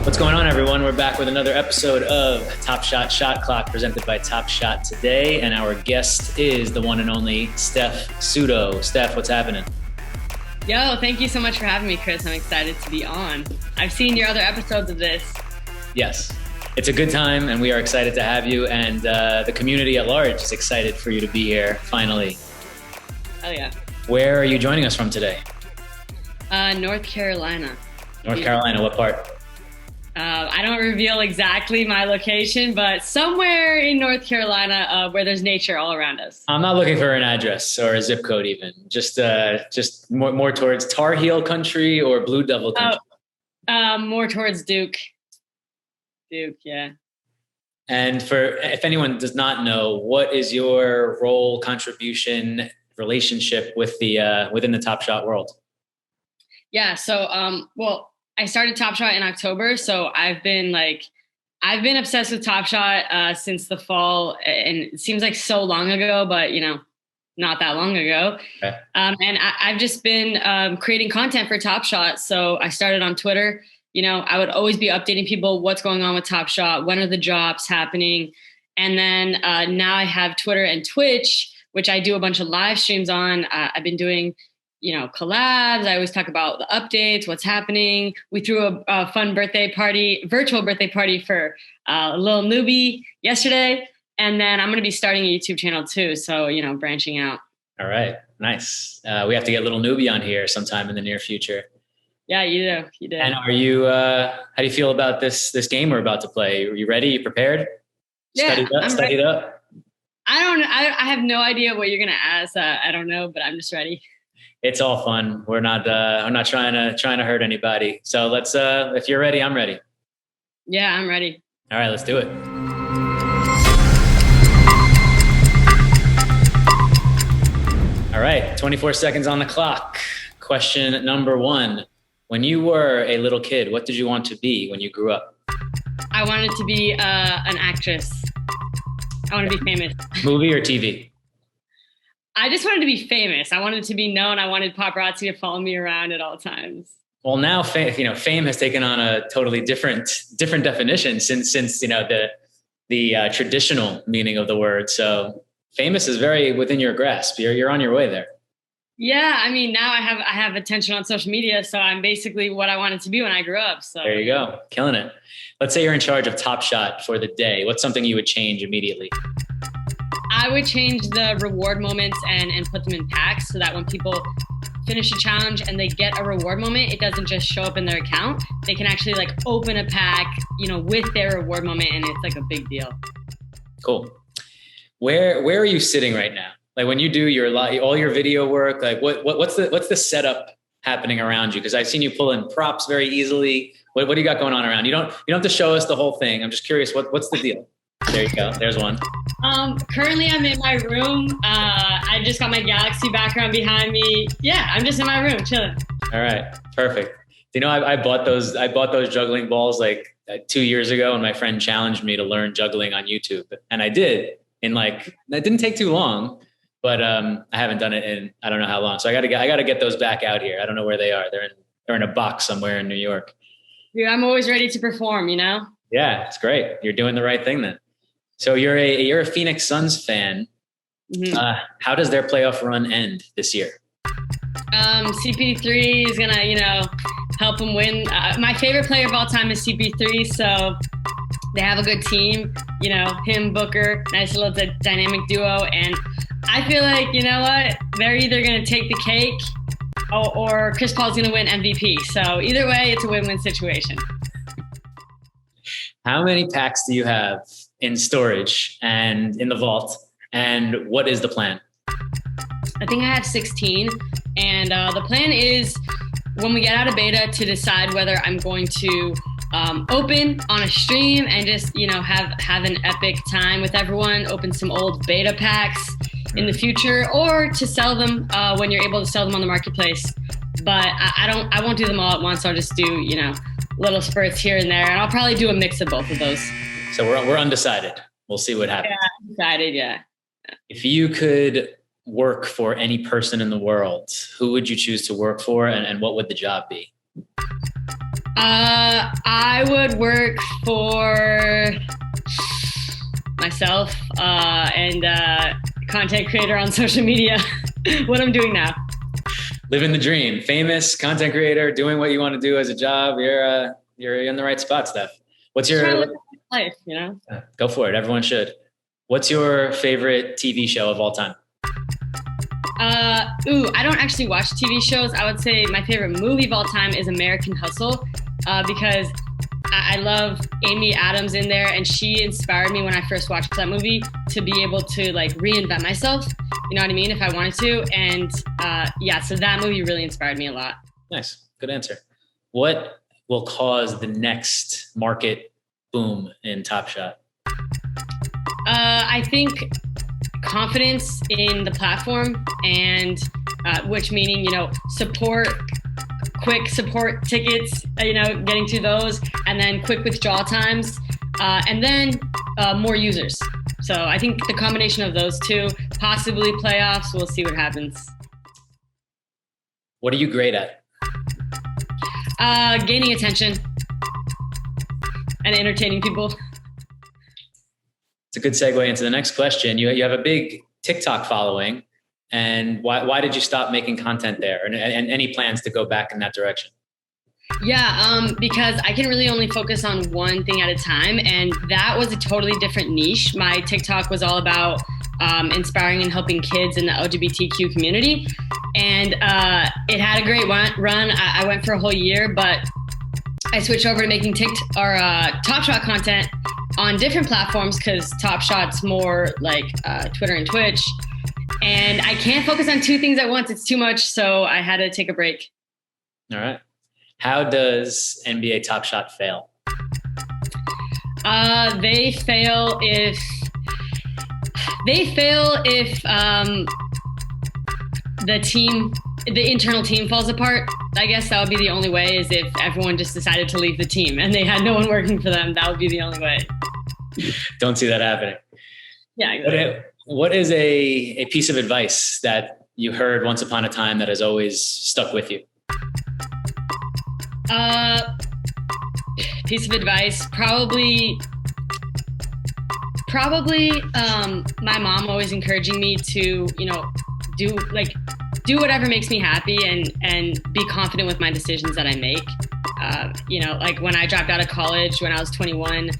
What's going on, everyone? We're back with another episode of Top Shot Shot Clock presented by Top Shot today. And our guest is the one and only Steph Sutto. Steph, what's happening? Yo, thank you so much for having me, Chris. I'm excited to be on. I've seen your other episodes of this. Yes, it's a good time and we are excited to have you. And the community at large is excited for you to be here, finally. Oh, yeah. Where are you joining us from today? North Carolina. North Carolina, what part? I don't reveal exactly my location, but somewhere in North Carolina where there's nature all around us. I'm not looking for an address or a zip code even. Just more towards Tar Heel country or Blue Devil country. More towards Duke. Duke, yeah. And if anyone does not know, what is your role, contribution, relationship with the within the Top Shot world? Yeah, so I started Top Shot in October, so I've been obsessed with Top Shot since the fall, and it seems like so long ago, but not that long ago. Okay. And I've just been creating content for Top Shot. So I started on Twitter. I would always be updating people what's going on with Top Shot, when are the drops happening, and then now I have Twitter and Twitch, which I do a bunch of live streams on. I've been doing collabs. I always talk about the updates, what's happening. We threw a fun virtual birthday party for a little newbie yesterday. And then I'm going to be starting a YouTube channel too. So, branching out. All right. Nice. We have to get little newbie on here sometime in the near future. Yeah, you do. You do. And are you, how do you feel about this game we're about to play? Are you ready? You prepared? Yeah, Studied up? I have no idea what you're going to ask. I don't know, but I'm just ready. It's all fun. We're not trying to hurt anybody. So let's, if you're ready, I'm ready. Yeah, I'm ready. All right, let's do it. All right, 24 seconds on the clock. Question number 1. When you were a little kid, what did you want to be when you grew up? I wanted to be an actress. I want to be famous. Movie or TV? I just wanted to be famous. I wanted to be known. I wanted paparazzi to follow me around at all times. Well, now fame has taken on a totally different definition since the traditional meaning of the word. So famous is very within your grasp. You're on your way there. Yeah, I mean, now I have attention on social media, so I'm basically what I wanted to be when I grew up. So there you go, killing it. Let's say you're in charge of Top Shot for the day. What's something you would change immediately? I would change the reward moments and put them in packs so that when people finish a challenge and they get a reward moment, it doesn't just show up in their account. They can actually open a pack, with their reward moment, and it's a big deal. Cool. Where are you sitting right now? When you do all your video work, what's the setup happening around you? Because I've seen you pull in props very easily. What do you got going on around you? Don't have to show us the whole thing. I'm just curious. What's the deal? There you go. There's one. Currently I'm in my room. I just got my Galaxy background behind me. Yeah, I'm just in my room chilling. All right. Perfect. I bought those juggling balls 2 years ago, and my friend challenged me to learn juggling on YouTube. And I did that didn't take too long, but I haven't done it in, I don't know how long. So I gotta get those back out here. I don't know where they are. They're in a box somewhere in New York. Dude, I'm always ready to perform, Yeah, it's great. You're doing the right thing then. So you're a Phoenix Suns fan. Mm-hmm. How does their playoff run end this year? CP3 is gonna, help them win. My favorite player of all time is CP3, so they have a good team. Him, Booker, nice little dynamic duo, and I feel like they're either gonna take the cake or Chris Paul's gonna win MVP. So either way, it's a win-win situation. How many packs do you have in storage and in the vault, and what is the plan? I think I have 16, and the plan is when we get out of beta to decide whether I'm going to open on a stream and just have an epic time with everyone, open some old beta packs in the future, or to sell them when you're able to sell them on the marketplace. But I won't do them all at once. I'll just do little spurts here and there, and I'll probably do a mix of both of those. So we're undecided. We'll see what happens. Yeah, decided, yeah. If you could work for any person in the world, who would you choose to work for, and what would the job be? I would work for myself and content creator on social media. What I'm doing now. Living the dream, famous content creator, doing what you want to do as a job. You're in the right spot, Steph. What's your life? You know, go for it. Everyone should. What's your favorite TV show of all time? I don't actually watch TV shows. I would say my favorite movie of all time is American Hustle, because I love Amy Adams in there, and she inspired me when I first watched that movie to be able to like reinvent myself. You know what I mean? If I wanted to, and so that movie really inspired me a lot. Nice, good answer. What will cause the next market boom in Topshop? I think confidence in the platform, and which meaning, quick support tickets, getting to those, and then quick withdrawal times, and then more users. So I think the combination of those two, possibly playoffs, we'll see what happens. What are you great at? Gaining attention and entertaining people. It's a good segue into the next question. You have a big TikTok following, and why did you stop making content there? And any plans to go back in that direction? Yeah, because I can really only focus on one thing at a time, and that was a totally different niche. My TikTok was all about inspiring and helping kids in the LGBTQ community, and it had a great run. I went for a whole year, but I switched over to making Topshop content on different platforms because Topshop's more like Twitter and Twitch. And I can't focus on two things at once. It's too much. So I had to take a break. All right. How does NBA Topshop fail? They fail if the internal team falls apart. I guess that would be the only way, is if everyone just decided to leave the team and they had no one working for them. That would be the only way. Don't see that happening. Yeah. Exactly. What is a piece of advice that you heard once upon a time that has always stuck with you? Piece of advice, probably my mom always encouraging me to, do whatever makes me happy and be confident with my decisions that I make. Like when I dropped out of college when I was 21,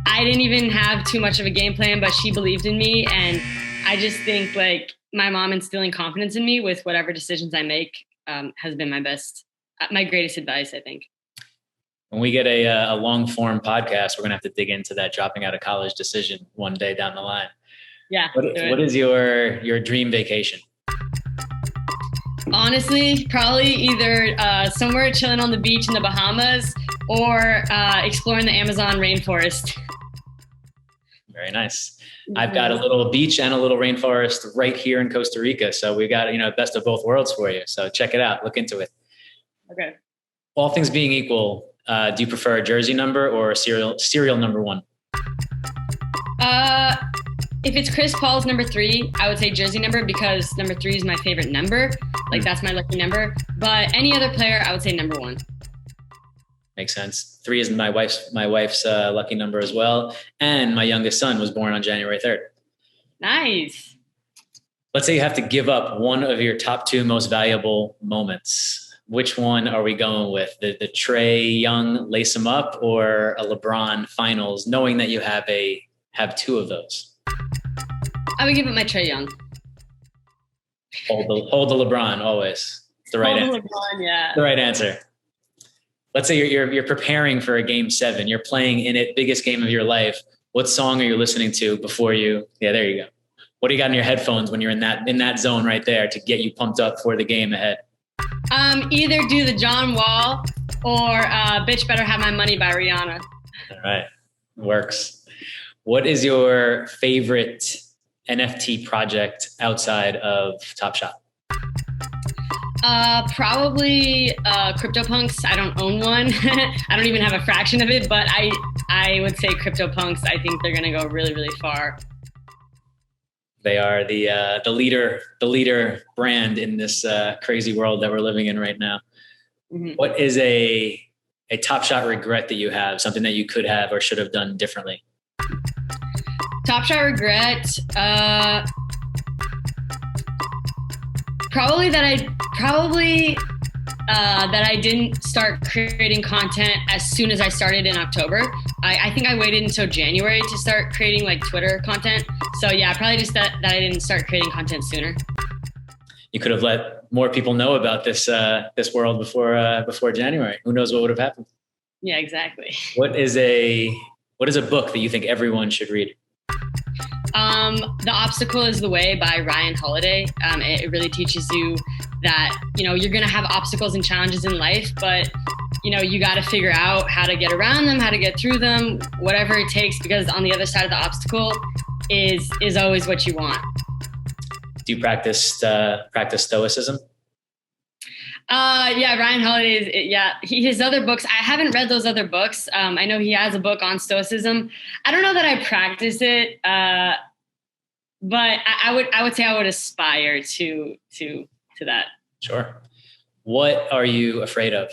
I didn't even have too much of a game plan, but she believed in me. And I just think like my mom instilling confidence in me with whatever decisions I make has been my greatest advice, I think. When we get a long form podcast, we're going to have to dig into that dropping out of college decision one day down the line. Yeah. What is your dream vacation? Honestly, probably either somewhere chilling on the beach in the Bahamas or exploring the Amazon rainforest. Very nice. I've got a little beach and a little rainforest right here in Costa Rica. So we got, best of both worlds for you. So check it out. Look into it. Okay. All things being equal, do you prefer a jersey number or a serial number one? If it's Chris Paul's number 3, I would say jersey number, because number 3 is my favorite number. Like that's my lucky number. But any other player, I would say number 1. Makes sense. 3 is my wife's lucky number as well. And my youngest son was born on January 3rd. Nice. Let's say you have to give up one of your top 2 most valuable moments. Which one are we going with? The Trae Young lace him up, or a LeBron finals, knowing that you have 2 of those? I would give it my Trae Young. Hold the LeBron always. It's the right answer. LeBron, yeah. The right answer. Let's say you're preparing for a game 7. You're playing in it, biggest game of your life. What song are you listening to before you? Yeah, there you go. What do you got in your headphones when you're in that zone right there to get you pumped up for the game ahead? Either do the John Wall or Bitch Better Have My Money by Rihanna. All right. Works. What is your favorite NFT project outside of Topshop? Probably CryptoPunks. I don't own one. I don't even have a fraction of it, but I would say CryptoPunks. I think they're going to go really, really far. They are the leader brand in this crazy world that we're living in right now. Mm-hmm. What is a a Top Shot regret that you have, something that you could have or should have done differently? Top Shot regret, probably that I didn't start creating content as soon as I started in October. I think I waited until January to start creating like Twitter content. So yeah, probably just that I didn't start creating content sooner. You could have let more people know about this world before January. Who knows what would have happened? Yeah, exactly. What is a book that you think everyone should read? The Obstacle is the Way by Ryan Holiday. It really teaches you that, you're going to have obstacles and challenges in life, but, you got to figure out how to get around them, how to get through them, whatever it takes, because on the other side of the obstacle is always what you want. Do you practice stoicism? Yeah, Ryan Holiday his other books, I haven't read those other books. I know he has a book on stoicism. I don't know that I practice it, but I would say I would aspire to that. Sure. What are you afraid of?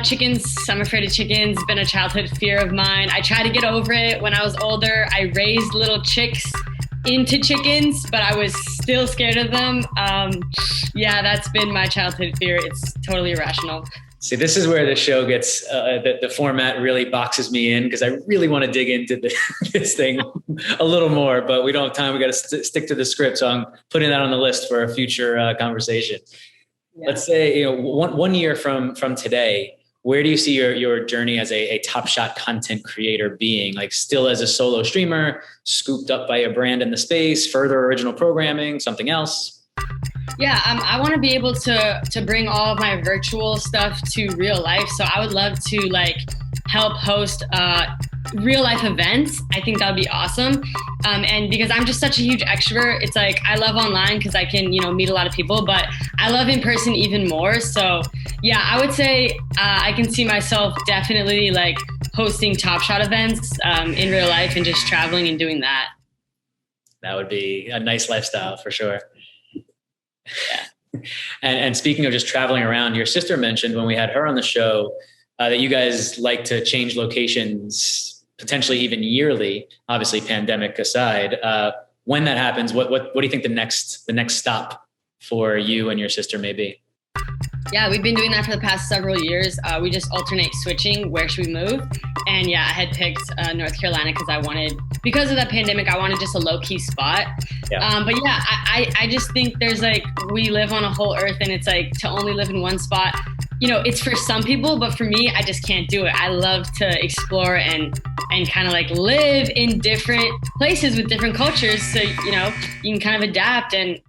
Chickens. I'm afraid of chickens. It's been a childhood fear of mine. I tried to get over it when I was older. I raised little chicks into chickens, but I was still scared of them. Yeah, that's been my childhood fear. It's totally irrational. See, this is where the show gets, the format really boxes me in, because I really want to dig into this thing a little more, but we don't have time. We got to stick to the script. So I'm putting that on the list for a future conversation. Yeah. Let's say, one year from today, where do you see your journey as a Top Shot content creator being? Like, still as a solo streamer, scooped up by a brand in the space, further original programming, something else? Yeah, I want to be able to bring all of my virtual stuff to real life. So I would love to help host real life events. I think that would be awesome. And because I'm just such a huge extrovert, it's like I love online because I can, meet a lot of people, but I love in person even more. So yeah, I would say I can see myself definitely hosting Top Shot events in real life and just traveling and doing that. That would be a nice lifestyle for sure. Yeah. And speaking of just traveling around, your sister mentioned when we had her on the show that you guys like to change locations, potentially even yearly, obviously pandemic aside. When that happens, what do you think the next stop for you and your sister may be? Yeah, we've been doing that for the past several years. We just alternate switching where should we move. And yeah, I had picked North Carolina because of that pandemic, I wanted just a low-key spot. Yeah. But yeah, I just think there's we live on a whole earth, and it's to only live in one spot. It's for some people, but for me, I just can't do it. I love to explore and kind of live in different places with different cultures. So, you can kind of adapt and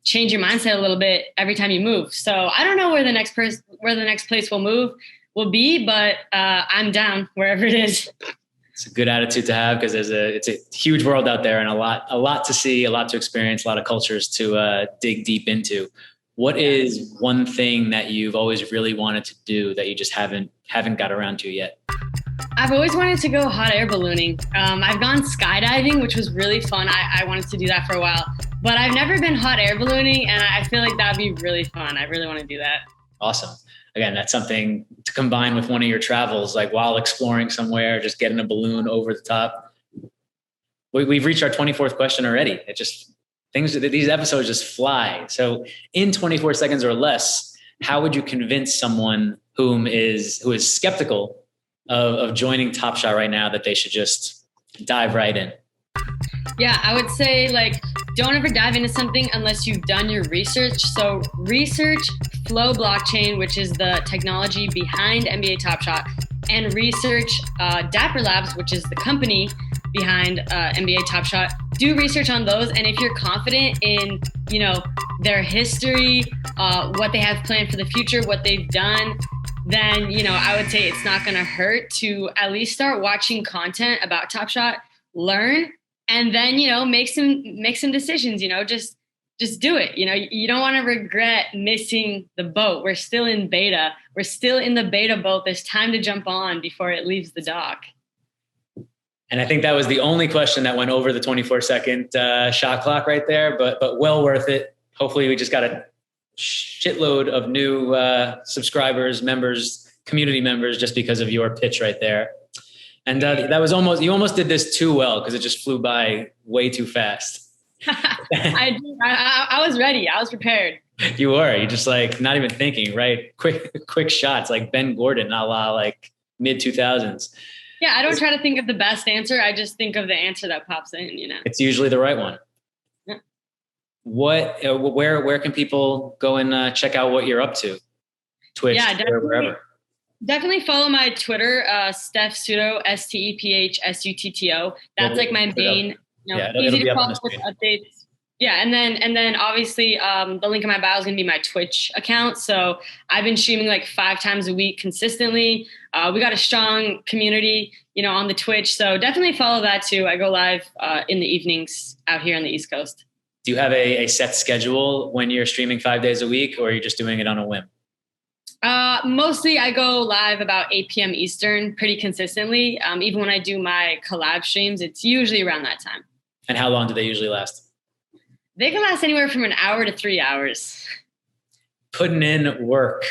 change your mindset a little bit every time you move. So I don't know where the next place will be, but I'm down wherever it is. It's a good attitude to have, because it's a huge world out there and a lot to see, a lot to experience, a lot of cultures to dig deep into. What is one thing that you've always really wanted to do that you just haven't got around to yet? I've always wanted to go hot air ballooning. I've gone skydiving, which was really fun. I wanted to do that for a while, but I've never been hot air ballooning, and I feel like that'd be really fun. I really want to do that. Awesome. Again, that's something to combine with one of your travels, while exploring somewhere, just getting a balloon over the top. We've reached our 24th question already. These episodes just fly. So in 24 seconds or less, how would you convince someone who is skeptical of joining Top Shot right now that they should just dive right in? Yeah, I would say don't ever dive into something unless you've done your research. So research Flow Blockchain, which is the technology behind NBA Top Shot, and research Dapper Labs, which is the company behind NBA Top Shot. Do research on those, and if you're confident in their history, what they have planned for the future, what they've done, then I would say it's not going to hurt to at least start watching content about Top Shot, learn, and then make some decisions. Just do it. You don't want to regret missing the boat. We're still in beta. We're still in the beta boat. There's time to jump on before it leaves the dock. And I think that was the only question that went over the 24-second shot clock right there, but well worth it. Hopefully we just got a shitload of new subscribers, members community members just because of your pitch right there. And that was you almost did this too well because it just flew by way too fast. I was ready. I was prepared. You were. You just like not even thinking, right? Quick shots like Ben Gordon, a la like mid 2000s. Yeah, I don't try to think of the best answer. I just think of the answer that pops in, It's usually the right one. Yeah. Where can people go and check out what you're up to? Twitch, Twitter, wherever. Definitely follow my Twitter, Steph Sutto, STEPHSUTTO. That's like my main, easy to follow with updates. Yeah, and then obviously the link in my bio is going to be my Twitch account. So I've been streaming like 5 times a week consistently. We got a strong community, on the Twitch. So definitely follow that too. I go live in the evenings out here on the East Coast. Do you have a set schedule when you're streaming 5 days a week, or are you just doing it on a whim? Mostly I go live about 8 p.m. Eastern pretty consistently. Even when I do my collab streams, it's usually around that time. And how long do they usually last? They can last anywhere from an hour to 3 hours. Putting in work.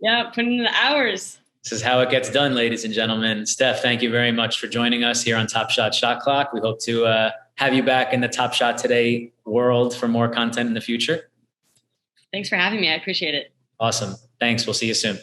Yeah, putting in the hours. This is how it gets done, ladies and gentlemen. Steph, thank you very much for joining us here on Top Shot Shot Clock. We hope to have you back in the Top Shot Today world for more content in the future. Thanks for having me. I appreciate it. Awesome. Thanks. We'll see you soon.